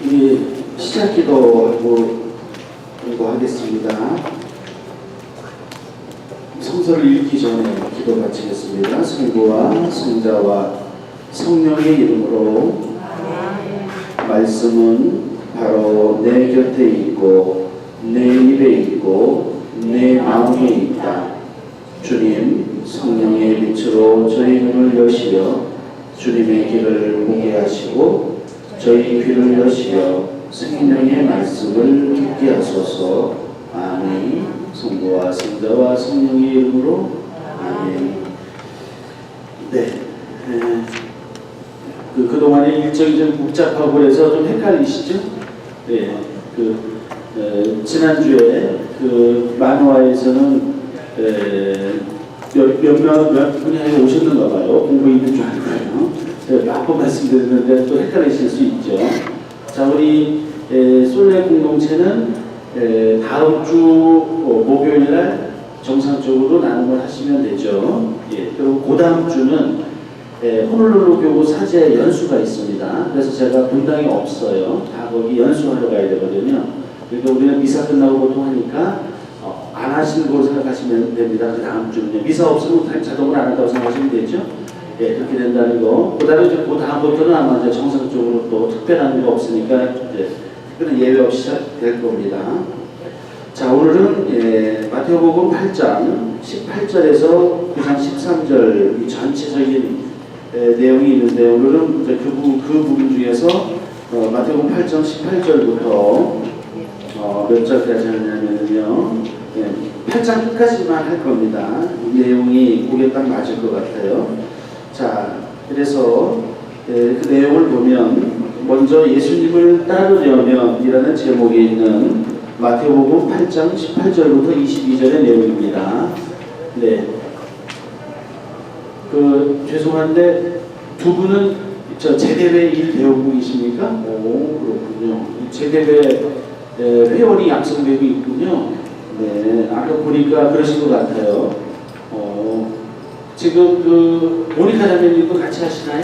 우리 시작 기도하고 하겠습니다. 성서를 읽기 전에 기도 바치겠습니다. 성부와 성자와 성령의 이름으로. 말씀은 바로 내 곁에 있고 내 입에 있고 내 마음에 있다. 주님, 성령의 빛으로 저희 눈을 여시어 주님의 길을 보게 하시고 저희 귀를 여시어 생명의 말씀을 듣게 하소서. 아멘. 성부와 성자와 성령의 이름으로. 아멘. 네. 그동안의 일정이 좀 복잡하고 그래서 좀 헷갈리시죠? 네. 지난주에 만화에서는 몇 분이 오셨는가 봐요. 공부 있는 줄 알고요. 몇 번 말씀드렸는데 또 헷갈리실 수 있죠. 자, 우리 솔레 공동체는 다음 주 목요일날 정상적으로 나눔을 하시면 되죠. 예, 그리고 그 다음 주는 호놀룰루 교구 사제 연수가 있습니다. 그래서 제가 분당에 없어요. 다 거기 연수하러 가야 되거든요. 그러니까 우리는 미사 끝나고 보통 하니까 안 하시는 걸로 생각하시면 됩니다. 그 다음 주는요. 미사 없으면 자동으로 안 한다고 생각하시면 되죠. 예, 그렇게 된다는 거. 그 다음부터는 아마 이제 정상적으로 또 특별한 거 없으니까 특별한 예외 없이 될 겁니다. 자, 오늘은 마태복음 8장 18절에서 9장 13절 이 전체적인 내용이 있는데, 오늘은 이제 그 부분 중에서 마태복음 8장 18절부터 몇 절까지 하냐면요, 8장 끝까지만 할 겁니다. 이 내용이 거기에 딱 맞을 것 같아요. 자, 그래서 그 내용을 보면 먼저 예수님을 따르려면 이라는 제목에 있는 마태복음 8장 18절부터 22절의 내용입니다. 네. 죄송한데 두 분은 제대회 일 배우고 계십니까? 오, 그렇군요. 제대회 회원이 양성되고 있군요. 네, 아까 보니까 그러신 것 같아요. 지금 모니카 자매님도 같이 하시나요?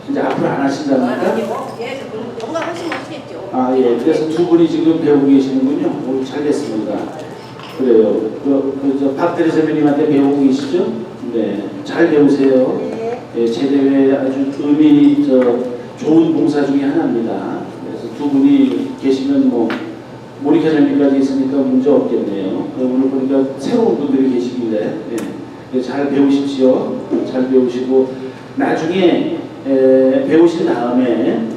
이제 앞으로 안 하신답니까? 예, 뭔가 하시면 하시겠죠. 아, 예. 그래서 두 분이 지금 배우고 계시는군요. 오, 잘 됐습니다. 그래요. 박대리 선배님한테 배우고 계시죠? 네. 잘 배우세요. 예, 제대회 아주 의미 좋은 봉사 중에 하나입니다. 그래서 두 분이 계시면 모니카 선배님까지 있으니까 문제 없겠네요. 오늘 보니까 새로운 분들이 계시길래 잘 배우십시오. 잘 배우시고 나중에 배우신 다음에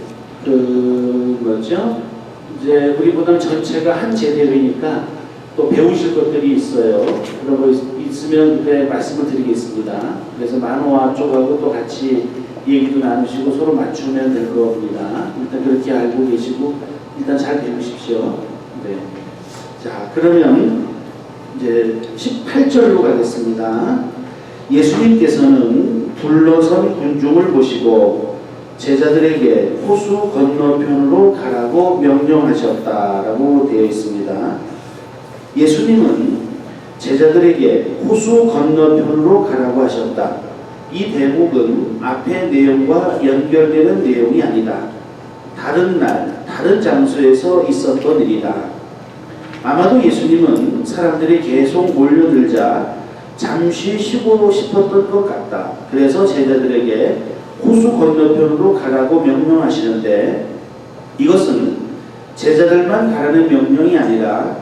이제 우리보다는 전체가 한 제대회니까 또 배우실 것들이 있어요. 그런 거 있으면 그때 말씀을 드리겠습니다. 그래서 만호와 쪽하고 또 같이 얘기도 나누시고 서로 맞추면 될 겁니다. 일단 그렇게 알고 계시고 일단 잘 배우십시오. 네. 자, 그러면 이제 18절로 가겠습니다. 예수님께서는 둘러선 군중을 보시고 제자들에게 호수 건너편으로 가라고 명령하셨다라고 되어 있습니다. 예수님은 제자들에게 호수 건너편으로 가라고 하셨다. 이 대목은 앞의 내용과 연결되는 내용이 아니다. 다른 날, 다른 장소에서 있었던 일이다. 아마도 예수님은 사람들이 계속 몰려들자 잠시 쉬고 싶었던 것 같다. 그래서 제자들에게 호수 건너편으로 가라고 명령하시는데, 이것은 제자들만 가라는 명령이 아니라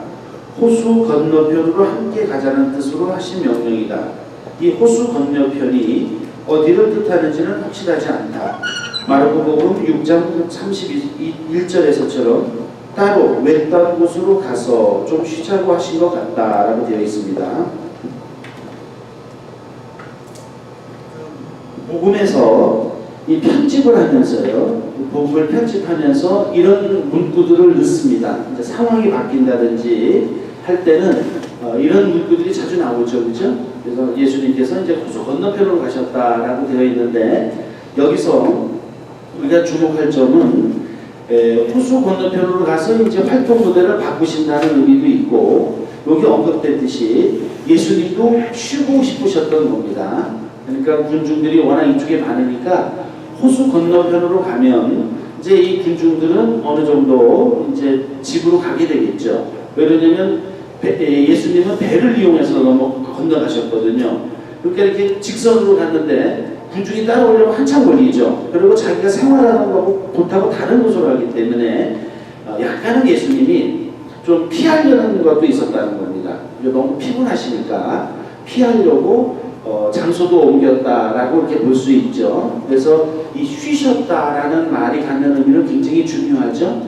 호수 건너편으로 함께 가자는 뜻으로 하신 명령이다. 이 호수 건너편이 어디를 뜻하는지는 확실하지 않다. 마르코복음 6장 31절에서처럼 따로 외딴 곳으로 가서 좀 쉬자고 하신 것 같다라고 되어 있습니다. 복음에서 이 편집을 하면서요, 복음을 편집하면서 이런 문구들을 넣습니다. 이제 상황이 바뀐다든지 할 때는 이런 문구들이 자주 나오죠, 그렇죠? 그래서 예수님께서 이제 호수 건너편으로 가셨다라고 되어 있는데, 여기서 우리가 주목할 점은 호수 건너편으로 가서 이제 활동 무대를 바꾸신다는 의미도 있고, 여기 언급됐듯이 예수님도 쉬고 싶으셨던 겁니다. 그러니까 군중들이 워낙 이쪽에 많으니까 호수 건너편으로 가면 이제 이 군중들은 어느 정도 이제 집으로 가게 되겠죠. 왜냐면 예수님은 배를 이용해서 건너가셨거든요. 그러니까 이렇게 직선으로 갔는데 군중이 따라오려면 한참 걸리죠. 그리고 자기가 생활하는 거하고 못하고 다른 곳으로 가기 때문에 약간은 예수님이 좀 피하려는 것도 있었다는 겁니다. 너무 피곤하시니까 피하려고 장소도 옮겼다라고 이렇게 볼 수 있죠. 그래서 이 쉬셨다라는 말이 갖는 의미는 굉장히 중요하죠.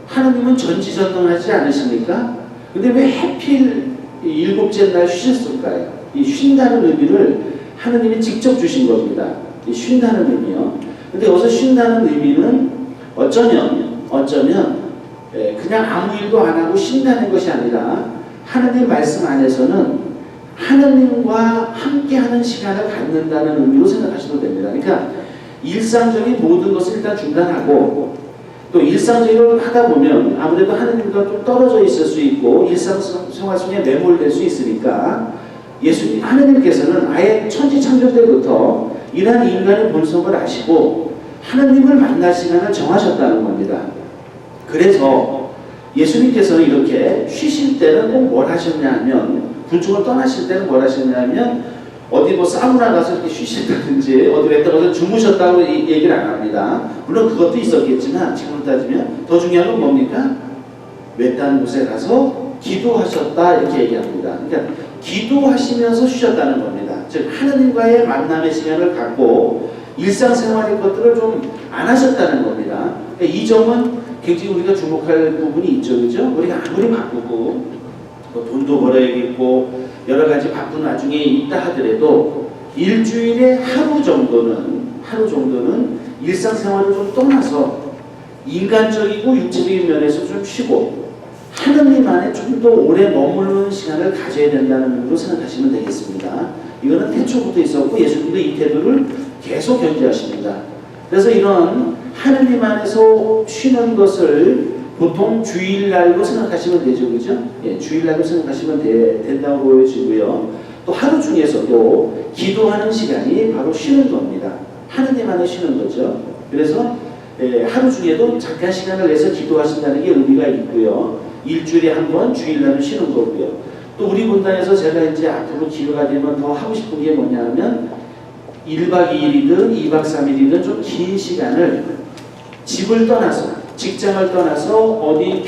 하느님은 전지전능하지 않으십니까? 근데 왜 하필 일곱째 날 쉬셨을까요? 이 쉰다는 의미를 하느님이 직접 주신 겁니다. 이 쉰다는 의미요. 근데 여기서 쉰다는 의미는 어쩌면 그냥 아무 일도 안 하고 쉰다는 것이 아니라 하느님 말씀 안에서는 하느님과 함께하는 시간을 갖는다는 의미로 생각하셔도 됩니다. 그러니까 일상적인 모든 것을 일단 중단하고 또 일상적으로 하다 보면 아무래도 하느님과 좀 떨어져 있을 수 있고 일상생활 속에 매몰될 수 있으니까 하느님께서는 아예 천지창조 때부터 이러한 인간의 본성을 아시고 하느님을 만날 시간을 정하셨다는 겁니다. 그래서 예수님께서는 이렇게 쉬실 때는 꼭 뭘 하셨냐 하면 군중을 떠나실 때는 뭘 하셨냐 하면 어디 사우나 가서 이렇게 쉬셨다든지 어디 갔다 가서 주무셨다고 얘기를 안 합니다. 물론 그것도 있었겠지만 지금 따지면 더 중요한 건 뭡니까? 외딴 곳에 가서 기도하셨다 이렇게 얘기합니다. 그러니까 기도하시면서 쉬셨다는 겁니다. 즉 하느님과의 만남의 시간을 갖고 일상생활의 것들을 좀 안 하셨다는 겁니다. 그러니까 이 점은 굉장히 우리가 주목할 부분이 있죠. 그죠? 우리가 아무리 바쁘고 돈도 벌어야겠고 여러 가지 바쁜 와중에 있다 하더라도 일주일에 하루 정도는 일상생활을 좀 떠나서 인간적이고 육체적인 면에서 좀 쉬고 하느님 안에 좀 더 오래 머무르는 시간을 가져야 된다는 의미로 생각하시면 되겠습니다. 이거는 태초부터 있었고 예수님도 이 태도를 계속 견지하십니다. 그래서 이런 하느님 안에서 쉬는 것을 보통 주일날로 생각하시면 되죠. 그죠? 예, 주일날로 생각하시면 된다고 보여지고요. 또 하루 중에서도 기도하는 시간이 바로 쉬는 겁니다. 하느님 안에 쉬는 거죠. 그래서 하루 중에도 잠깐 시간을 내서 기도하신다는 게 의미가 있고요. 일주일에 한 번 주일날은 쉬는 거고요. 또 우리 본당에서 제가 이제 앞으로 기회가 되면 더 하고 싶은 게 뭐냐 하면 1박 2일이든 2박 3일이든 좀 긴 시간을 집을 떠나서 직장을 떠나서 어느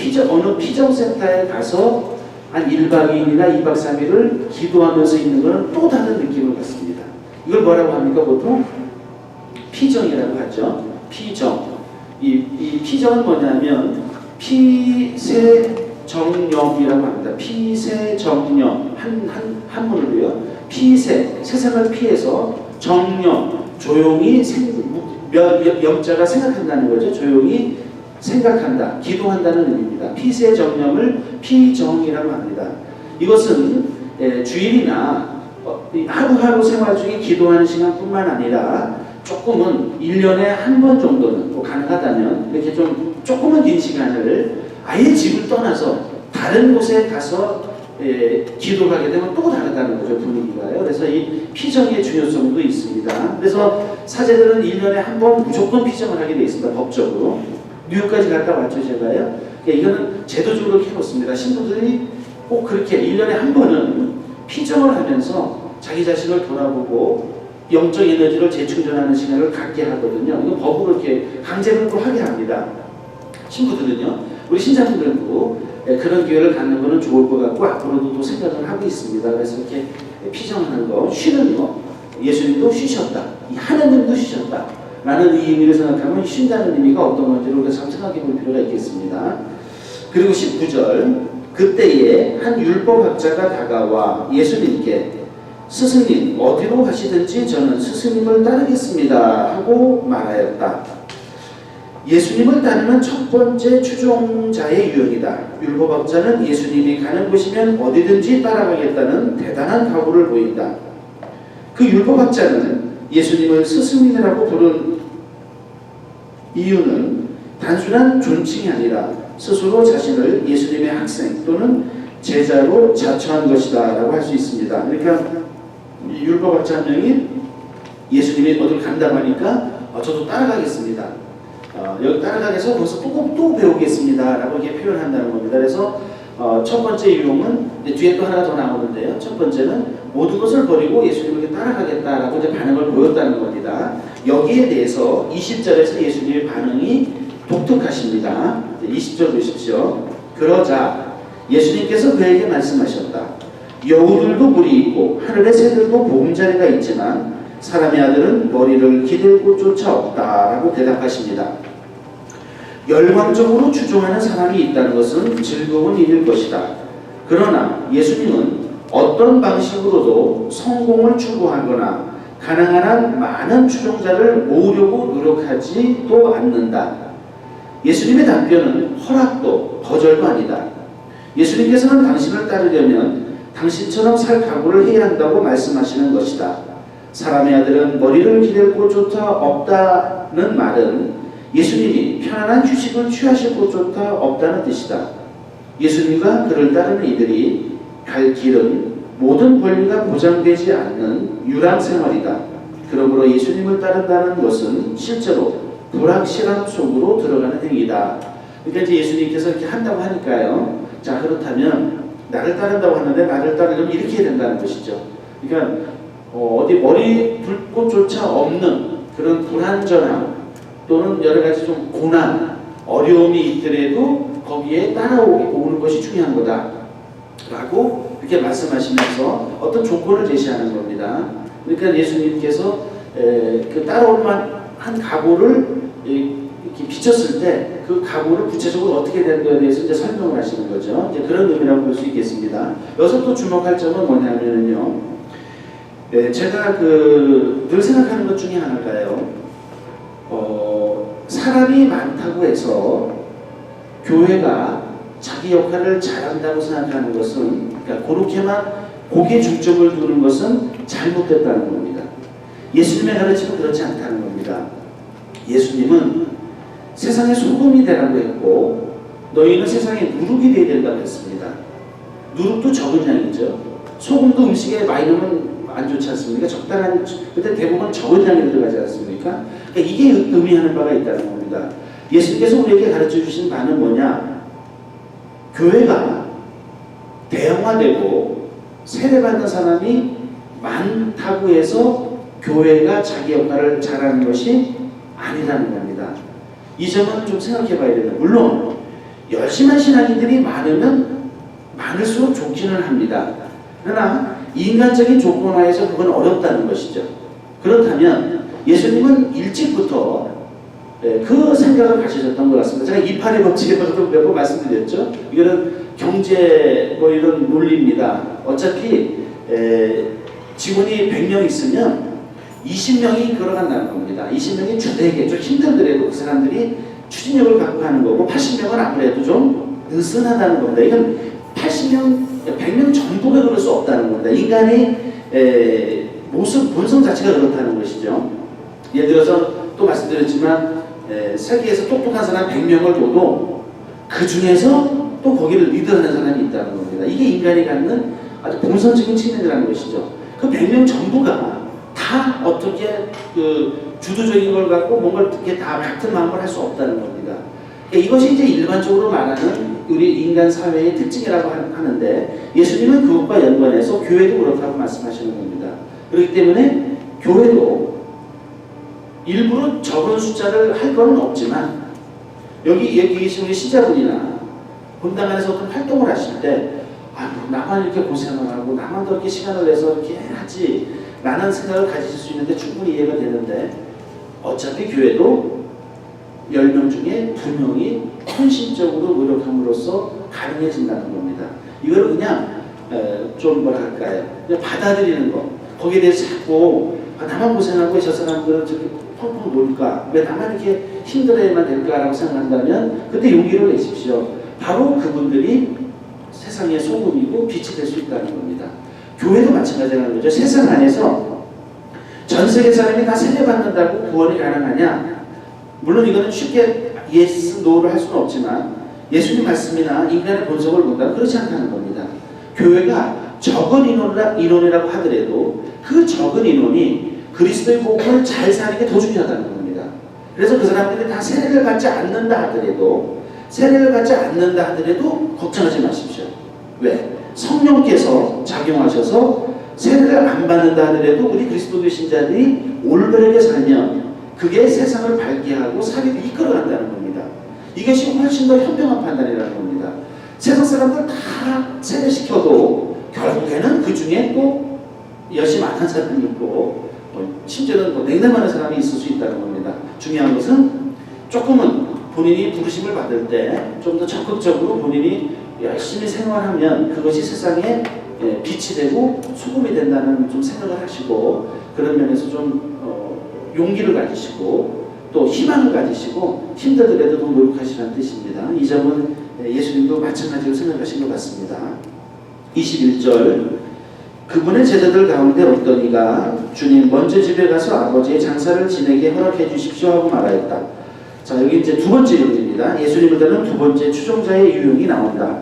피정센터에 가서 한 1박 2일이나 2박 3일을 기도하면서 있는 것은 또 다른 느낌을 갖습니다. 이걸 뭐라고 합니까? 보통 피정이라고 하죠. 피정. 이 피정은 뭐냐면 피세정령이라고 합니다. 피세정령 한문으로요. 세상을 피해서 정령 조용히 영자가 생각한다는 거죠. 조용히 생각한다, 기도한다는 의미입니다. 피세정령을 피정이라고 합니다. 이것은 주일이나 하루하루 생활 중에 기도하는 시간뿐만 아니라 조금은 1년에 한 번 정도는 뭐 가능하다면 이렇게 좀 조금은 긴 시간을 아예 집을 떠나서 다른 곳에 가서 기도하게 되면 또 다르다는 거죠. 분위기가요. 그래서 이 피정의 중요성도 있습니다. 그래서 사제들은 1년에 한 번 무조건 피정을 하게 되어 있습니다. 법적으로. 뉴욕까지 갔다 왔죠, 제가요. 이거는 제도적으로 해놓습니다. 신부들이 꼭 그렇게 1년에 한 번은 피정을 하면서 자기 자신을 돌아보고 영적 에너지를 재충전하는 시간을 갖게 하거든요. 이거 법으로 이렇게 강제로 하게 합니다. 신부들은요, 우리 신자분들도 그런 기회를 갖는 거는 좋을 것 같고 앞으로도 또 생각을 하고 있습니다. 그래서 이렇게 피정하는 거, 쉬는 거, 예수님도 쉬셨다, 하나님도 쉬셨다 라는 이 의미를 생각하면 쉰다는 의미가 어떤 건지를 우리가 참 생각해 볼 필요가 있겠습니다. 그리고 19절, 그때에 한 율법학자가 다가와 예수님께 스승님 어디로 가시든지 저는 스승님을 따르겠습니다 하고 말하였다. 예수님을 따르는 첫 번째 추종자의 유형이다. 율법학자는 예수님이 가는 곳이면 어디든지 따라가겠다는 대단한 각오를 보인다. 그 율법학자는 예수님을 스승님이라고 부른 이유는 단순한 존칭이 아니라 스스로 자신을 예수님의 학생 또는 제자로 자처한 것이다 라고 할 수 있습니다. 그러니까 이 율법학자 한 명이 예수님이 어딜 간다고 하니까 저도 따라가겠습니다. 여기 따라가서 거기서 또 배우겠습니다 라고 이렇게 표현한다는 겁니다. 그래서 첫 번째 유형은 뒤에 또 하나 더 나오는데요. 첫 번째는 모든 것을 버리고 예수님에게 따라가겠다라고 이제 반응을 보였다는 겁니다. 여기에 대해서 20절에서 예수님의 반응이 독특하십니다. 20절 보십시오. 그러자 예수님께서 그에게 말씀하셨다. 여우들도 물이 있고 하늘의 새들도 보금자리가 있지만 사람의 아들은 머리를 기댈 곳조차 없다라고 대답하십니다. 열광적으로 추종하는 사람이 있다는 것은 즐거운 일일 것이다. 그러나 예수님은 어떤 방식으로도 성공을 추구하거나 가능한 한 많은 추종자를 모으려고 노력하지도 않는다. 예수님의 답변은 허락도 거절도 아니다. 예수님께서는 당신을 따르려면 당신처럼 살 각오를 해야 한다고 말씀하시는 것이다. 사람의 아들은 머리를 기댈 곳조차 없다는 말은 예수님이 편안한 휴식을 취하실 곳조차 없다는 뜻이다. 예수님과 그를 따르는 이들이 갈 길은 모든 권리가 보장되지 않는 유랑 생활이다. 그러므로 예수님을 따른다는 것은 실제로 불확실함 속으로 들어가는 행위다. 그러니까 이제 예수님께서 이렇게 한다고 하니까요. 자, 그렇다면 나를 따른다고 하는데 나를 따르려면 이렇게 해야 된다는 것이죠. 그러니까 어디 머리 둘 곳조차 없는 그런 불안전함 또는 여러 가지 좀 고난, 어려움이 있더라도 거기에 따라오는 것이 중요한 거다라고 이렇게 말씀하시면서 어떤 조건을 제시하는 겁니다. 그러니까 예수님께서 그 따라올 만한 각오를 이렇게 비쳤을 때 그 각오를 구체적으로 어떻게 되는 거에 대해서 이제 설명을 하시는 거죠. 이제 그런 의미라고 볼 수 있겠습니다. 여기서 또 주목할 점은 뭐냐면요. 제가 늘 생각하는 것 중에 하나가요. 사람이 많다고 해서 교회가 자기 역할을 잘한다고 생각하는 것은, 그러니까 그렇게만 거기에 중점을 두는 것은 잘못됐다는 겁니다. 예수님의 가르침은 그렇지 않다는 겁니다. 예수님은 세상의 소금이 되라고 했고 너희는 세상의 누룩이 되어야 된다고 했습니다. 누룩도 적은 양이죠. 소금도 음식에 많이 넣으면 안 좋지 않습니까? 적당한, 그때 대부분 적은 양이 들어가지 않습니까? 그러니까 이게 의미하는 바가 있다는 겁니다. 예수님께서 우리에게 가르쳐 주신 바는 뭐냐? 교회가 대형화되고 세례받는 사람이 많다고 해서 교회가 자기 역할을 잘하는 것이 아니라는 겁니다. 이 점은 좀 생각해 봐야 됩니다. 물론 열심한 신앙인들이 많으면 많을수록 좋기는 합니다. 그러나 인간적인 조건 하에서 그건 어렵다는 것이죠. 그렇다면 예수님은 일찍부터 그 생각을 가지셨던 것 같습니다. 제가 이파리 법칙에서도 몇 번 말씀드렸죠. 이거는 경제 이런 논리입니다. 어차피 직원이 100명 있으면 20명이 걸어간다는 겁니다. 20명이 주되게 좀 힘들더라도 그 사람들이 추진력을 갖고 가는 거고 80명은 아무래도 좀 느슨하다는 겁니다. 이건 80명, 100명 전부가 그럴 수 없다는 겁니다. 인간의 모습, 본성 자체가 그렇다는 것이죠. 예를 들어서 또 말씀드렸지만 세계에서 똑똑한 사람 100명을 둬도 그 중에서 또 거기를 리드하는 사람이 있다는 겁니다. 이게 인간이 갖는 아주 본성적인 측면이라는 것이죠. 그 100명 전부가 다 어떻게 주도적인 걸 갖고 뭔가를 어떻게 다 같은 마음을 할 수 없다는 겁니다. 이것이 이제 일반적으로 말하는 우리 인간 사회의 특징이라고 하는데 예수님은 그것과 연관해서 교회도 그렇다고 말씀하시는 겁니다. 그렇기 때문에 교회도 일부러 적은 숫자를 할 건 없지만 여기 계신 우리 신자분이나 본당 안에서 어떤 활동을 하실 때 나만 이렇게 고생을 하고 나만 더 이렇게 시간을 내서 이렇게 하지 라는 생각을 가지실 수 있는데 충분히 이해가 되는데 어차피 교회도 10명 중에 2명이 헌신적으로 노력함으로써 가능해진다는 겁니다. 이걸 그냥 좀 뭐랄까요, 그냥 받아들이는 거. 거기에 대해서 자꾸 나만 고생하고 저 사람들은 저렇게 펑펑 놀까? 왜 나만 이렇게 힘들어야만 될까라고 생각한다면 그때 용기를 내십시오. 바로 그분들이 세상의 소금이고 빛이 될 수 있다는 겁니다. 교회도 마찬가지라는 거죠. 세상 안에서 전 세계 사람이 다 세례받는다고 구원이 가능하냐? 물론 이거는 쉽게 예스, 노를 할 수는 없지만 예수님 말씀이나 인간의 본성을 본다면 그렇지 않다는 겁니다. 교회가 적은 인원이라고 하더라도 그 적은 인원이 그리스도의 복음을 잘 사는 게 더 중요하다는 겁니다. 그래서 그 사람들이 다 세례를 받지 않는다 하더라도 걱정하지 마십시오. 왜? 성령께서 작용하셔서 세례를 안 받는다 하더라도 우리 그리스도교 신자들이 올바르게 살면 그게 세상을 밝게 하고 사회를 이끌어간다는 겁니다. 이것이 훨씬 더 현명한 판단이라는 겁니다. 세상 사람들 다 세례시켜도 결국에는 그 중에 또 열심히 안 한 사람이 있고 심지어는 냉담하는 사람이 있을 수 있다는 겁니다. 중요한 것은 조금은 본인이 부르심을 받을 때 좀 더 적극적으로 본인이 열심히 생활하면 그것이 세상에 빛이 되고 소금이 된다는 좀 생각을 하시고 그런 면에서 좀 용기를 가지시고 또 희망을 가지시고 힘들더라도 더 노력하시라는 뜻입니다. 이 점은 예수님도 마찬가지로 생각하신 것 같습니다. 21절 그분의 제자들 가운데 어떤 이가 주님 먼저 집에 가서 아버지의 장사를 지내게 허락해 주십시오 하고 말하였다. 자, 여기 이제 두 번째 유형입니다. 예수님을 따르는 두 번째 추종자의 유형이 나온다.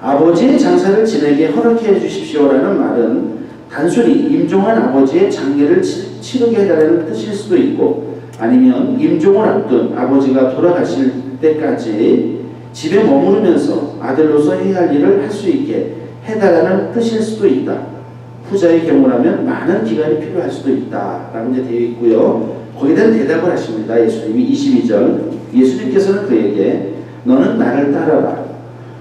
아버지의 장사를 지내게 허락해 주십시오라는 말은 단순히 임종한 아버지의 장례를 치르게 해달라는 뜻일 수도 있고 아니면 임종을 앞둔 아버지가 돌아가실 때까지 집에 머무르면서 아들로서 해야 할 일을 할 수 있게 해달라는 뜻일 수도 있다. 후자의 경우라면 많은 기간이 필요할 수도 있다 라고 이제 되어 있고요. 거기에 대한 대답을 하십니다. 예수님이 22절 예수님께서는 그에게 너는 나를 따라라.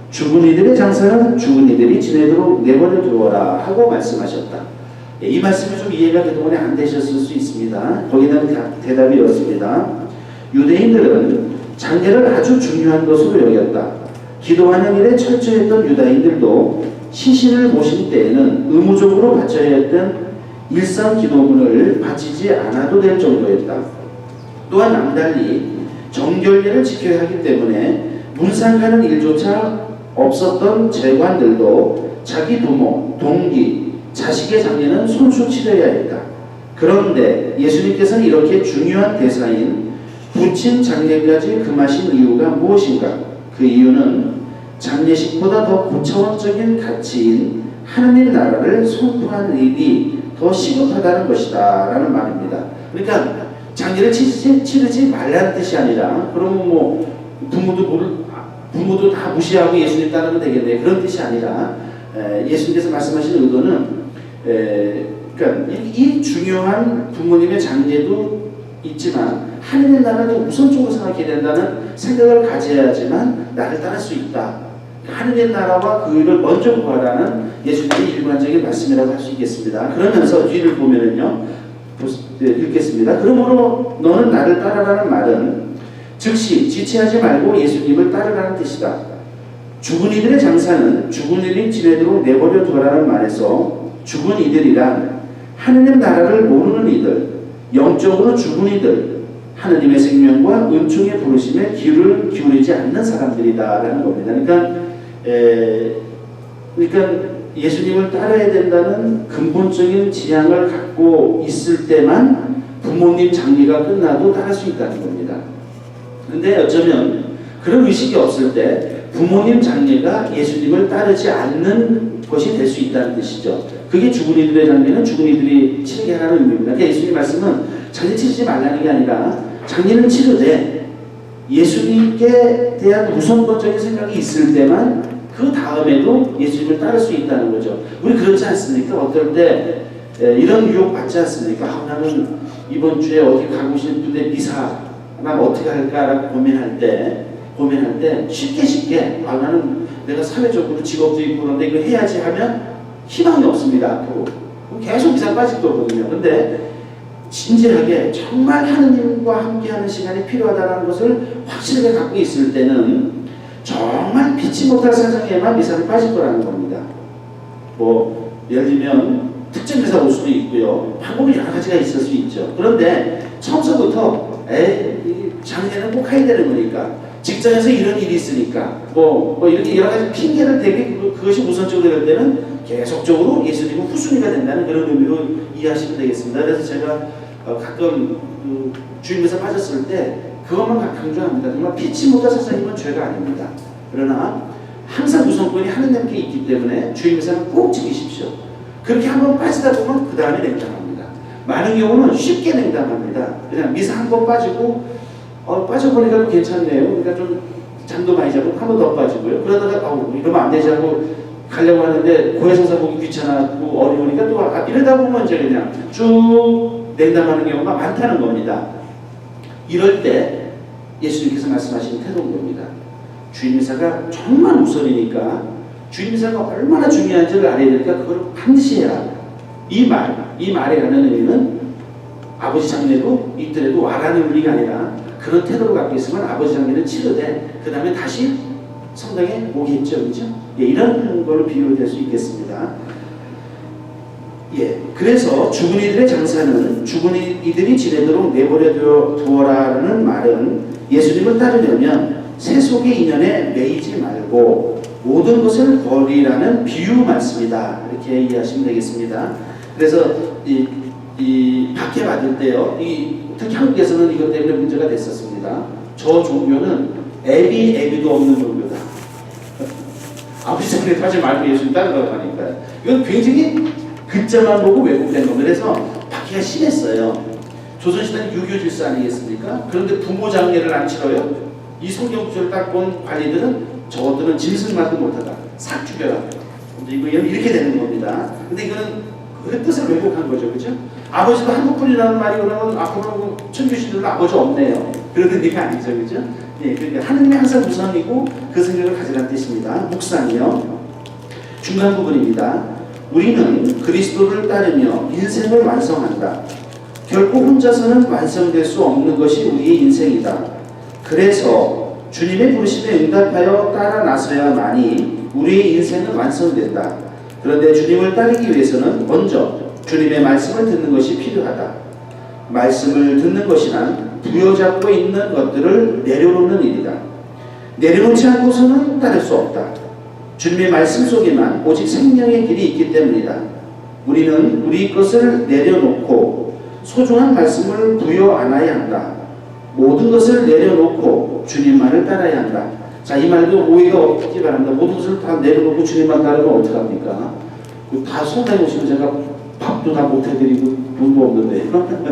죽은 이들의 장사는 죽은 이들이 지내도록 내버려 두어라 하고 말씀하셨다. 이 말씀이 좀 이해가 그동안에 안 되셨을 수 있습니다. 거기에 대한 대답이 이렇습니다. 유대인들은 장례를 아주 중요한 것으로 여겼다. 기도하는 일에 철저했던 유다인들도 시신을 모실 때에는 의무적으로 바쳐야 했던 일상 기도문을 바치지 않아도 될 정도였다. 또한 남달리 정결례를 지켜야 하기 때문에 문상하는 일조차 없었던 재관들도 자기 부모, 동기, 자식의 장례는 손수 치러야 했다. 그런데 예수님께서는 이렇게 중요한 대사인 부친 장례까지 금하신 이유가 무엇인가? 그 이유는 장례식보다 더 고차원적인 가치인 하느님 나라를 선포하는 일이 더 시급하다는 것이다 라는 말입니다. 그러니까 장례를 치르지 말라는 뜻이 아니라 그러면 뭐 부모도 다 무시하고 예수님 따르면 되겠네 그런 뜻이 아니라 예수님께서 말씀하신 의도는 그러니까 이 중요한 부모님의 장례도 있지만 하느님 나라를 우선적으로 생각해야 된다는 생각을 가져야지만 나를 따를 수 있다. 하느님 나라와 그 일을 먼저 구하라는 예수님의 일관적인 말씀이라고 할 수 있겠습니다. 그러면서 뒤를 보면은요, 읽겠습니다. 그러므로 너는 나를 따르라는 말은 즉시 지체하지 말고 예수님을 따르라는 뜻이다. 죽은 이들의 장사는 죽은 이들이 지내도록 내버려 두라는 말에서 죽은 이들이란 하느님 나라를 모르는 이들, 영적으로 죽은 이들, 하느님의 생명과 은총의 부르심에 귀를 기울이지 않는 사람들이다라는 겁니다. 그러니까 예수님을 따라야 된다는 근본적인 지향을 갖고 있을 때만 부모님 장례가 끝나도 따를 수 있다는 겁니다. 근데 어쩌면 그런 의식이 없을 때 부모님 장례가 예수님을 따르지 않는 것이 될 수 있다는 뜻이죠. 그게 죽은 이들의 장례는 죽은 이들이 치르게 하라는 의미입니다. 그러니까 예수님 말씀은 장례 치르지 말라는 게 아니라 장례는 치르되 예수님께 대한 우선권적인 생각이 있을 때만 그 다음에도 예수님을 따를 수 있다는 거죠. 우리 그렇지 않습니까? 어떨 때 이런 유혹 받지 않습니까? 나는 이번 주에 어디 가고 싶은데 미사 난 어떻게 할까라고 고민할 때 쉽게 나는 내가 사회적으로 직업도 있고 그런데 이거 해야지 하면 희망이 없습니다. 앞으로 계속 미사 빠질 거거든요. 근데 진지하게 정말 하느님과 함께하는 시간이 필요하다는 것을 확실하게 갖고 있을 때는 정말 피치 못할 사정에만 미사를 빠질 거라는 겁니다. 뭐 예를 들면 특정 미사 올 수도 있고요. 방법이 여러 가지가 있을 수 있죠. 그런데 처음서부터 장례는 꼭 해야 되는 거니까 직장에서 이런 일이 있으니까 뭐 이렇게 여러 가지 핑계를 대게 그것이 우선적으로 될 때는 계속적으로 예수님은 후순위가 된다는 그런 의미로 이해하시면 되겠습니다. 그래서 제가 가끔 주임에서 빠졌을 때 그것만 강조합니다. 정말 피치 못할 사사님은 죄가 아닙니다. 그러나 항상 우선권이 하느님께 있기 때문에 주임에서는 꼭 지키십시오. 그렇게 한번 빠지다 보면 그 다음에 냉정합니다. 많은 경우는 쉽게 냉담합니다. 그냥 미사 한 번 빠지고 빠져보니까 또 괜찮네요. 그러니까 좀 잠도 많이 자고 한 번 더 빠지고요. 그러다가 이러면 안 되지 하고 가려고 하는데 고해성사 보기 귀찮고 어려우니까 또 이러다 보면 이제 그냥 쭉 냉담하는 경우가 많다는 겁니다. 이럴 때 예수님께서 말씀하신 태도인 겁니다. 주임미사가 정말 우선이니까 주임미사가 얼마나 중요한지를 알아야 되니까 그걸 반드시 해라. 이 말에 하는 의미는 아버지 장례도 있더라도 와라는 의미가 아니라 그런 태도를 갖고 있으면 아버지 장례는 치르되 그 다음에 다시 성당에 오겠죠. 그렇죠? 예, 이런 걸로 비유될 수 있겠습니다. 예, 그래서 죽은 이들의 장사는 죽은 이들이 지내도록 내버려 두어라는 말은 예수님을 따르려면 세속의 인연에 매이지 말고 모든 것을 버리라는 비유 말씀이다. 이렇게 이해하시면 되겠습니다. 그래서 이 박해받을 때요, 특히 한국에서는 이것 때문에 문제가 됐었습니다. 저 종교는 애비도 없는 종교다. 아버지 장례도 하지 말고 예수님 따르라고 하니까 이건 굉장히 글자만 보고 왜곡된 겁니다. 그래서 박해가 심했어요. 조선시대는 유교 질서 아니겠습니까? 그런데 부모 장례를 안 치러요? 이 성경 구절을 딱 본 관리들은 저것들은 짐승만도 못하다. 싹 죽여라. 이거 이렇게 되는 겁니다. 근데 이거는 그 뜻을 왜곡한 거죠. 그죠? 아버지도 한국분이라는 말이 그러면 앞으로 천주신들은 아버지 없네요. 그런 의미가 아니죠. 그죠? 예, 그러니까 하느님이 항상 우선이고 그 생각을 가지라는 뜻입니다. 묵상이요. 중간 부분입니다. 우리는 그리스도를 따르며 인생을 완성한다. 결코 혼자서는 완성될 수 없는 것이 우리의 인생이다. 그래서 주님의 부르심에 응답하여 따라 나서야만이 우리의 인생은 완성된다. 그런데 주님을 따르기 위해서는 먼저 주님의 말씀을 듣는 것이 필요하다. 말씀을 듣는 것이란 부여잡고 있는 것들을 내려놓는 일이다. 내려놓지 않고서는 따를 수 없다. 주님의 말씀 속에만 오직 생명의 길이 있기 때문이다. 우리는 우리 것을 내려놓고 소중한 말씀을 부여 안아야 한다. 모든 것을 내려놓고 주님만을 따라야 한다. 자, 이 말도 오해가 없기 바랍니다. 모든 것을 다 내려놓고 주님만 따르면 어떡합니까? 다 성당에 오시면 제가 밥도 다 못해드리고 돈도 없는데 그러니까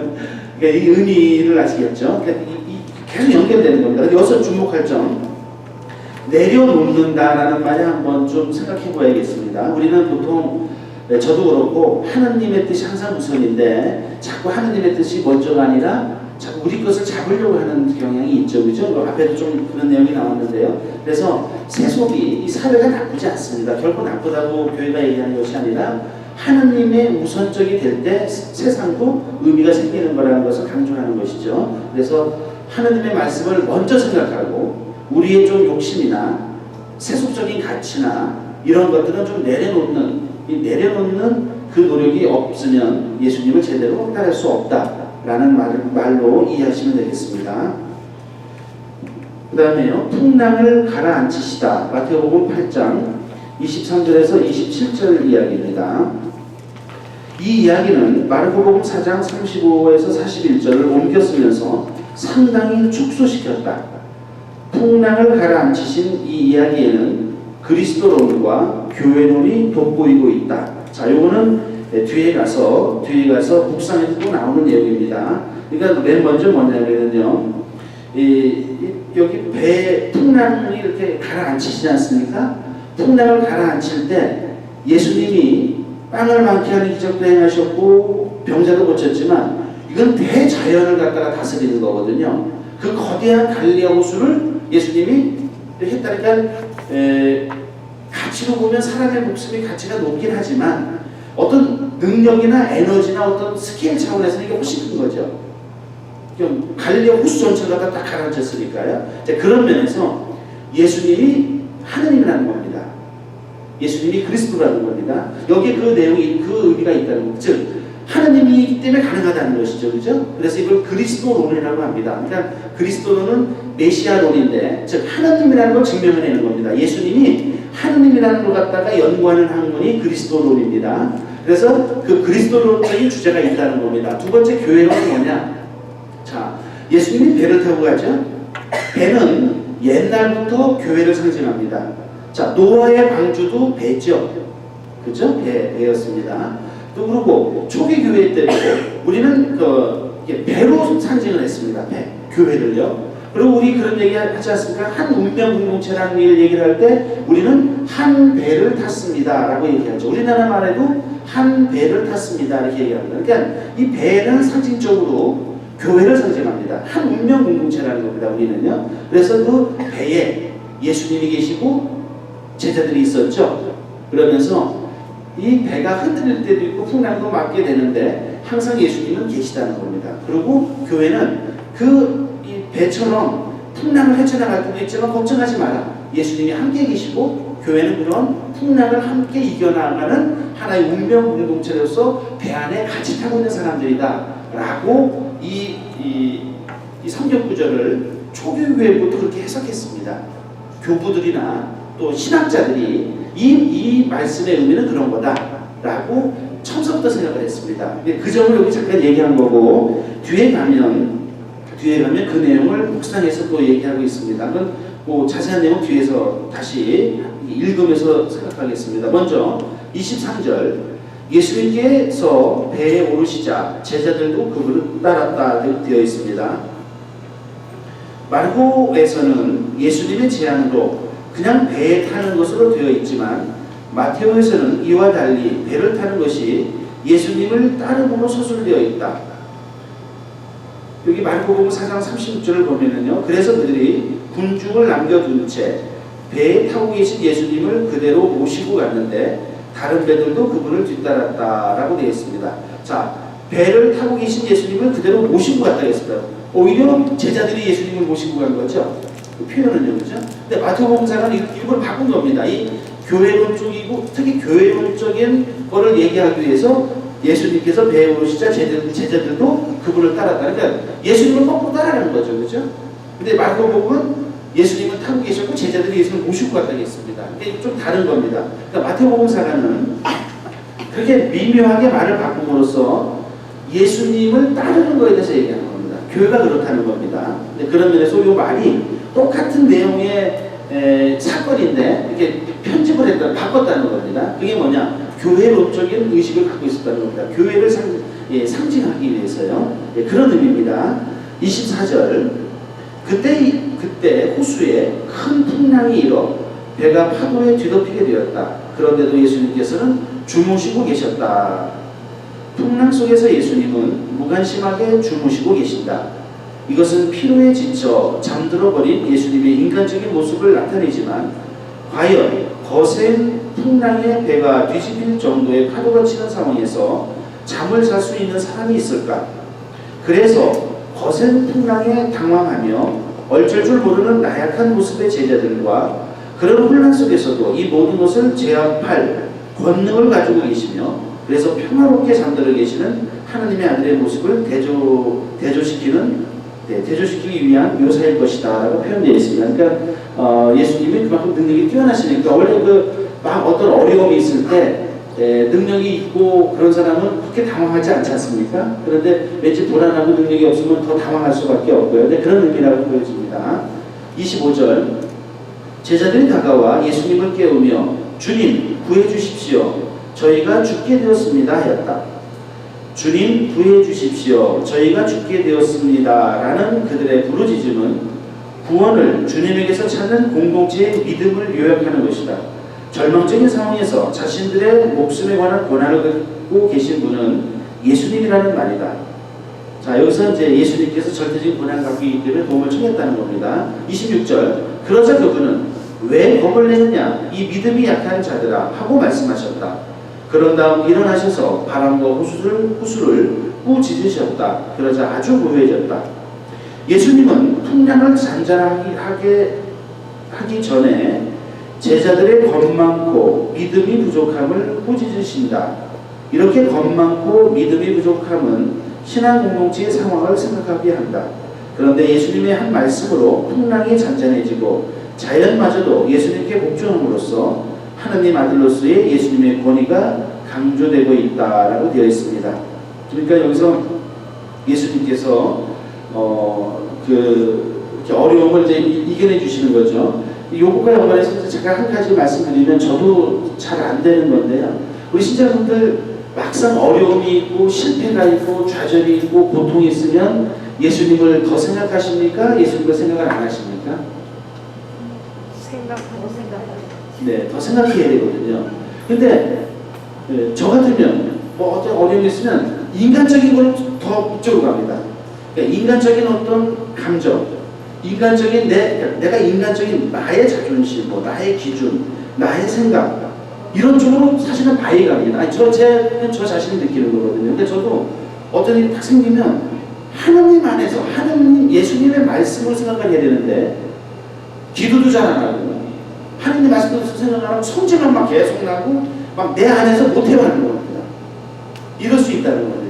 이 의미를 아시겠죠? 그러니까 계속 연결되는 겁니다. 여기서 주목할 점, 내려놓는다라는 말에 한번 좀 생각해 봐야겠습니다. 우리는 보통 저도 그렇고 하느님의 뜻이 항상 우선인데 자꾸 하느님의 뜻이 먼저가 아니라 자꾸 우리 것을 잡으려고 하는 경향이 있죠. 그죠? 앞에도 좀 그런 내용이 나왔는데요. 그래서 세속이 이 사회가 나쁘지 않습니다. 결코 나쁘다고 교회가 얘기하는 것이 아니라 하느님의 우선적이 될 때 세상도 의미가 생기는 거라는 것을 강조하는 것이죠. 그래서 하느님의 말씀을 먼저 생각하고 우리의 좀 욕심이나 세속적인 가치나 이런 것들은 좀 내려놓는 그 노력이 없으면 예수님을 제대로 따를 수 없다라는 말로 이해하시면 되겠습니다. 그 다음에요, 풍랑을 가라앉히시다. 마태복음 8장 23절에서 27절 이야기입니다. 이 이야기는 마르코복음 4장 35에서 41절을 옮겨 쓰면서 상당히 축소시켰다. 풍랑을 가라앉히신 이 이야기에는 그리스도론과 교회론이 돋보이고 있다. 자, 요거는 뒤에 가서 묵상에서 또 나오는 내용입니다. 그러니까 맨 먼저 뭐냐면요, 여기 배 풍랑이 이렇게 가라앉히시지 않습니까? 풍랑을 가라앉힐 때 예수님이 빵을 많게 하는 기적도 행하셨고 병자도 고쳤지만 이건 대자연을 갖다가 다스리는 거거든요. 그 거대한 갈릴리아 호수를 예수님이 했다니까 가치로 보면 사람의 목숨이 가치가 높긴 하지만 어떤 능력이나 에너지나 어떤 스케일 차원에서는 이게 훨씬 큰 거죠. 갈릴리아 호수 전체를 갖다 딱 가라앉혔으니까요. 그런 면에서 예수님이 하느님이라는 겁니다. 예수님이 그리스도라는 겁니다. 여기에 그 내용이, 그 의미가 있다는 것. 즉, 하느님이기 때문에 가능하다는 것이죠. 그죠? 그래서 이걸 그리스도론이라고 합니다. 그러니까 그리스도론은 메시아론인데, 즉, 하느님이라는 걸 증명해내는 겁니다. 예수님이 하느님이라는 걸 갖다가 연구하는 학문이 그리스도론입니다. 그래서 그 그리스도론적인 주제가 있다는 겁니다. 두 번째 교회론은 뭐냐? 자, 예수님이 배를 타고 가죠? 배는 옛날부터 교회를 상징합니다. 자, 노아의 방주도 배죠. 그죠? 배였습니다. 또 그리고 초기 교회 때도 우리는 이게 배로 상징을 했습니다. 배, 교회를요. 그리고 우리 그런 얘기 하지 않습니까? 한 운명 공동체라는 얘기를 할 때 우리는 한 배를 탔습니다라고 얘기하죠. 우리나라 말에도 한 배를 탔습니다 이렇게 얘기합니다. 그러니까 이 배는 상징적으로 교회를 상징합니다. 한 운명 공동체라는 겁니다. 우리는요. 그래서 그 배에 예수님이 계시고 제자들이 있었죠. 그러면서 이 배가 흔들릴 때도 있고 풍랑도 맞게 되는데 항상 예수님은 계시다는 겁니다. 그리고 교회는 이 배처럼 풍랑을 헤쳐나갈 때도 있지만 걱정하지 마라. 예수님이 함께 계시고 교회는 그런 풍랑을 함께 이겨나가는 하나의 운명 공동체로서 배 안에 같이 타고 있는 사람들이다 라고 이 성경 구절을 초교회부터 그렇게 해석했습니다. 교부들이나 또 신학자들이 이 말씀의 의미는 그런 거다라고 처음부터 생각을 했습니다. 그 점을 여기 잠깐 얘기한 거고 뒤에 가면 그 내용을 묵상해서 또 얘기하고 있습니다. 그건 뭐 자세한 내용 뒤에서 다시 읽으면서 생각하겠습니다. 먼저 23절 예수님께서 배에 오르시자 제자들도 그분을 따랐다 되어 있습니다. 마르코에서는 예수님의 제안으로 그냥 배에 타는 것으로 되어 있지만 마테오에서는 이와 달리 배를 타는 것이 예수님을 따름으로 서술되어 있다. 여기 마르코복음 4장 36절을 보면은요. 그래서 그들이 군중을 남겨둔 채 배에 타고 계신 예수님을 그대로 모시고 갔는데 다른 배들도 그분을 뒤따랐다라고 되어 있습니다. 자, 배를 타고 계신 예수님을 그대로 모시고 갔다 했습니다. 오히려 제자들이 예수님을 모시고 간 거죠. 그 표현은요, 그죠? 근데 마태복음사는 이걸 바꾼 겁니다. 이 교회론적이고 특히 교회론적인 거를 얘기하기 위해서 예수님께서 배에 오르시자 제자들도 그분을 따랐다. 그러니까 예수님을 거꾸로 따라가는 거죠, 그죠? 근데 마태복음은 예수님은 타고 계셨고 제자들이 예수님을 모시고 갔다고 했습니다. 이게 좀 다른 겁니다. 그러니까 마태복음사가는 그렇게 미묘하게 말을 바꿈으로써 예수님을 따르는 것에 대해서 얘기하는 겁니다. 교회가 그렇다는 겁니다. 근데 그런 면에서 이 말이 똑같은 내용의 사건인데 이렇게 편집을 했다, 바꿨다는 겁니다. 그게 뭐냐? 교회론적인 의식을 갖고 있었다는 겁니다. 교회를 상징하기 위해서요. 그런 의미입니다. 24절 그때 호수에 큰 풍랑이 일어 배가 파도에 뒤덮이게 되었다. 그런데도 예수님께서는 주무시고 계셨다. 풍랑 속에서 예수님은 무관심하게 주무시고 계신다. 이것은 피로에 지쳐 잠들어버린 예수님의 인간적인 모습을 나타내지만 과연 거센 풍랑에 배가 뒤집힐 정도의 파도가 치는 상황에서 잠을 잘 수 있는 사람이 있을까? 그래서 거센 풍랑에 당황하며 얼쩔 줄 모르는 나약한 모습의 제자들과 그런 혼란 속에서도 이 모든 것을 제압할 권능을 가지고 계시며 그래서 평화롭게 잠들어 계시는 하나님의 아들의 모습을 대조시키기 위한 묘사일 것이다 라고 표현되어 있습니다. 그러니까 예수님이 그만큼 능력이 뛰어나시니까 원래 막 어떤 어려움이 있을 때 능력이 있고 그런 사람은 그렇게 당황하지 않지 않습니까? 그런데 왠지 불안하고 능력이 없으면 더 당황할 수밖에 없고요. 근데 그런 의미라고 보여집니다. 25절 제자들이 다가와 예수님을 깨우며 주님 구해 주십시오. 저희가 죽게 되었습니다 하였다. 주님 구해 주십시오. 저희가 죽게 되었습니다 라는 그들의 부르짖음은 구원을 주님에게서 찾는 공동체의 믿음을 요약하는 것이다. 절망적인 상황에서 자신들의 목숨에 관한 고난을 갖고 계신 분은 예수님이라는 말이다. 자, 여기서 이제 예수님께서 절대적인 고난을 갖고 있기 때문에 도움을 청했다는 겁니다. 26절 그러자 그분은 왜 겁을 내느냐 이 믿음이 약한 자들아 하고 말씀하셨다. 그런 다음 일어나셔서 바람과 호수를 꾸짖으셨다. 그러자 아주 고요해졌다. 예수님은 풍랑을 잔잔하게 하기 전에 제자들의 겁 많고 믿음이 부족함을 꾸짖으신다. 이렇게 겁 많고 믿음이 부족함은 신앙 공동체의 상황을 생각하게 한다. 그런데 예수님의 한 말씀으로 풍랑이 잔잔해지고 자연마저도 예수님께 복종함으로써 하나님 아들로서의 예수님의 권위가 강조되고 있다라고 되어 있습니다. 그러니까 여기서 예수님께서 이렇게 어려움을 이제 이겨내 주시는 거죠. 요거가 연관해서 제가 한 가지 말씀드리면 저도 잘 안 되는 건데요. 우리 신자분들 막상 어려움이 있고 실패가 있고 좌절이 있고 고통이 있으면 예수님을 더 생각하십니까? 예수님을 생각을 안 하십니까? 네, 더 생각해야 되거든요. 근데 저 같으면 뭐 어떤 어려움이 있으면 인간적인 걸 더 이쪽으로 갑니다. 그러니까 인간적인 어떤 감정, 인간적인 내가 인간적인 나의 자존심, 뭐 나의 기준, 나의 생각 이런 쪽으로 사실은 많이 갑니다. 아니, 저 자신이 느끼는 거거든요. 근데 저도 어떤 일이 딱 생기면 하나님 안에서 하나님 예수님의 말씀을 생각해야 되는데 기도도 잘 안 하고 하나님의 말씀을 생각하면 성질만 막 계속 나고 막 내 안에서 못 해하는 겁니다. 이럴 수 있다는 겁니다.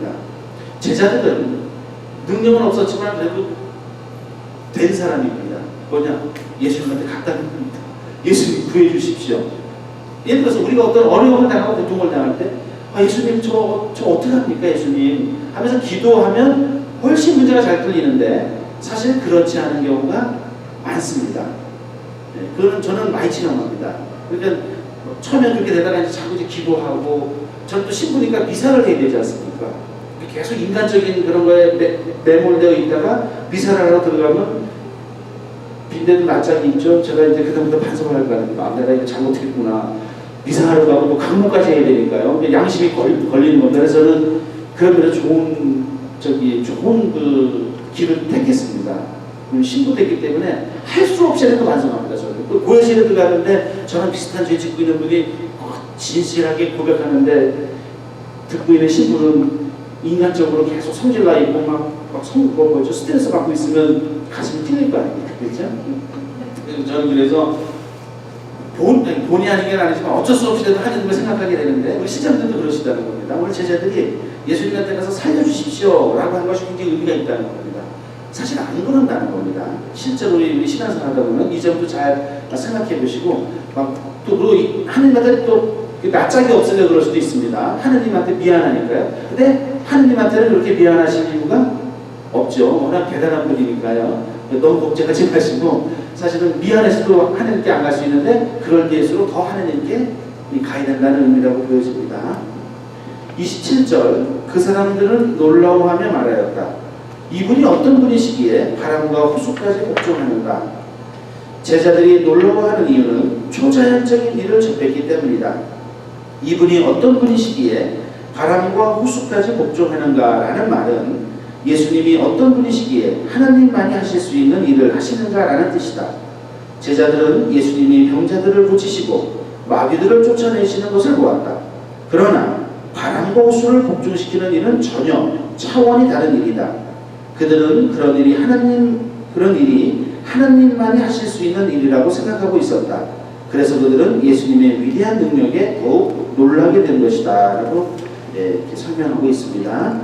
제자들은 능력은 없었지만 그래도 된 사람입니다. 뭐냐? 예수님한테 갔다는 겁니다. 예수님 구해 주십시오. 예를 들어서 우리가 어떤 어려움을 당하고 고통을 당할 때 예수님 저 어떻게 합니까 예수님 하면서 기도하면 훨씬 문제가 잘 풀리는데 사실 그렇지 않은 경우가 많습니다. 네, 그건 저는 많이 체험합니다. 그러니까 처음에 그렇게 되다가 이제 자꾸 이제 기도하고 저는 또 신부니까 미사를 해야 되지 않습니까? 계속 인간적인 그런 거에 매몰되어 있다가 미사를 하러 들어가면 빈대도 낯짝이 있죠. 제가 이제 그다음부터 반성을 할 거예요. 내가 이거 잘못했구나. 미사하러 가고 또 강목까지 해야 되니까요. 양심이 걸리는 겁니다. 그래서 저는 그러면 좋은 그 길을 택했습니다. 신부 됐기 때문에 할 수 없이 해도 반성합니다. 저는 또 고여실에 들어가는데 저랑 비슷한 죄 짓고 있는 분이 진실하게 고백하는데 듣고 있는 신부는 인간적으로 계속 성질나 있고 뭐죠 스트레스 받고 있으면 가슴이 찔릴 거 아닙니까, 그렇죠? 저는 그래서 본의 아니긴 아니지만 어쩔 수 없이라도 하나님을 생각하게 되는데 우리 시장들도 그러시다는 겁니다. 우리 제자들이 예수님한테 가서 살려주십시오라고 한 것이 굉장히 의미가 있다는 겁니다. 사실 안 그런다는 겁니다. 실제로 우리 신앙생활 하다 보면 이 점도 잘 생각해 보시고 또 그리고 하나님한테 또 낯짝이 없으려 그럴 수도 있습니다. 하나님한테 미안하니까요. 근데 하나님한테는 그렇게 미안하실 이유가 없죠. 워낙 대단한 분이니까요. 너무 걱정하지 마시고 사실은 미안해서도 하나님께 안 갈 수 있는데 그럴 때일수록 더 하나님께 가야 된다는 의미라고 보여집니다. 27절 그 사람들은 놀라워하며 말하였다. 이분이 어떤 분이시기에 바람과 호수까지 복종하는가. 제자들이 놀라워하는 이유는 초자연적인 일을 접했기 때문이다. 이분이 어떤 분이시기에 바람과 호수까지 복종하는가 라는 말은 예수님이 어떤 분이시기에 하나님만이 하실 수 있는 일을 하시는가 라는 뜻이다. 제자들은 예수님이 병자들을 고치시고 마귀들을 쫓아내시는 것을 보았다. 그러나 바람과 호수를 복종시키는 일은 전혀 차원이 다른 일이다. 그들은 그런 일이 하나님만이 하실 수 있는 일이라고 생각하고 있었다. 그래서 그들은 예수님의 위대한 능력에 더욱 놀라게 된 것이다 라고 이렇게 설명하고 있습니다.